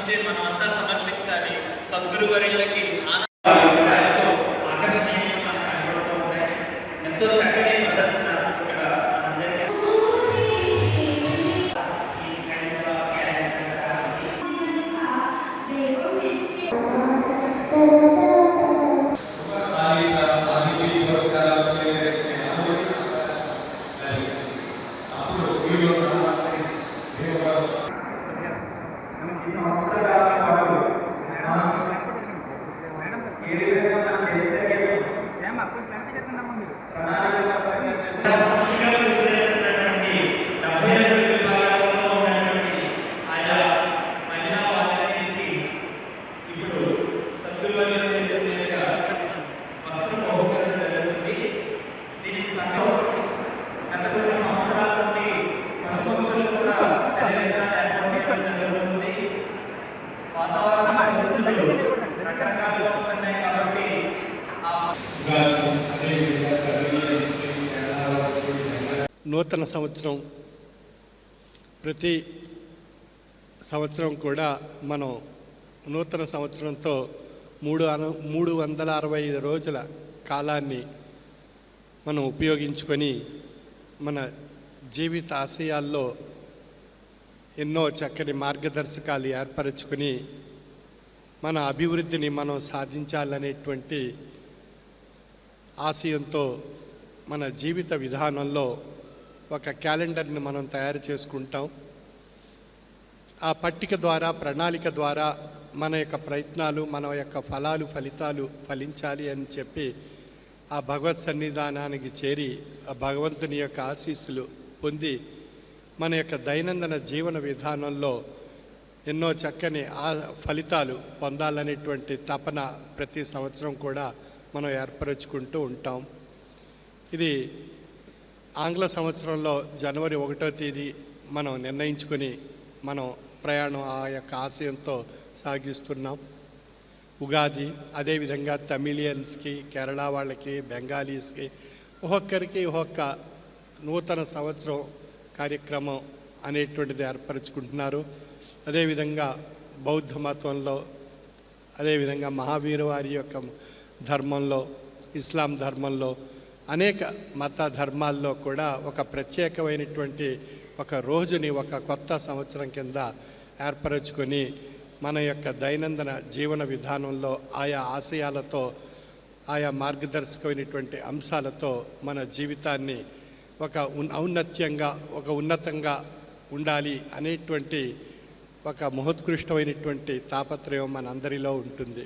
నుంచే మనం అంతా సమర్పించాలి. సద్గురు వర్యులకి ఎంతో చక్కని ప్రదర్శన ఇక్కడ నూతన సంవత్సరం ప్రతి సంవత్సరం కూడా మనం నూతన సంవత్సరంతో 365 రోజుల కాలాన్ని మనం ఉపయోగించుకొని మన జీవిత ఆశయాల్లో ఎన్నో చక్కని మార్గదర్శకాలు ఏర్పరచుకొని మన అభివృద్ధిని మనం సాధించాలనేటువంటి ఆశయంతో మన జీవిత విధానంలో ఒక క్యాలెండర్ని మనం తయారు చేసుకుంటాం. ఆ పట్టిక ద్వారా, ప్రణాళిక ద్వారా మన యొక్క ప్రయత్నాలు, మన యొక్క ఫలితాలు ఫలించాలి అని చెప్పి ఆ భగవత్ సన్నిధానానికి చేరి ఆ భగవంతుని యొక్క ఆశీస్సులు పొంది మన యొక్క దైనందిన జీవన విధానంలో ఎన్నో చక్కని ఫలితాలు పొందాలనేటువంటి తపన ప్రతి సంవత్సరం కూడా మనం ఏర్పరచుకుంటూ ఉంటాం. ఇది ఆంగ్ల సంవత్సరంలో జనవరి 1వ తేదీ మనం నిర్ణయించుకొని మనం ప్రయాణం ఆ యొక్క ఆశయంతో సాగిస్తున్నాం. ఉగాది, అదేవిధంగా తమిళియన్స్కి, కేరళ వాళ్ళకి, బెంగాలీస్కి ఒక్కొక్కరికి ఒక్కొక్క నూతన సంవత్సరం కార్యక్రమం అనేటువంటిది ఏర్పరచుకుంటున్నారు. అదేవిధంగా బౌద్ధ మతంలో, అదేవిధంగా మహావీరు వారి యొక్క ధర్మంలో, ఇస్లాం ధర్మంలో, అనేక మత ధర్మాల్లో కూడా ఒక ప్రత్యేకమైనటువంటి ఒక రోజుని ఒక కొత్త సంవత్సరం కింద ఏర్పరచుకొని మన యొక్క దైనందిన జీవన విధానంలో ఆయా ఆశయాలతో, ఆయా మార్గదర్శకమైనటువంటి అంశాలతో మన జీవితాన్ని ఒక ఉన్నతంగా ఉండాలి అనేటువంటి ఒక మహోత్కృష్టమైనటువంటి తాపత్రయం మనందరిలో ఉంటుంది.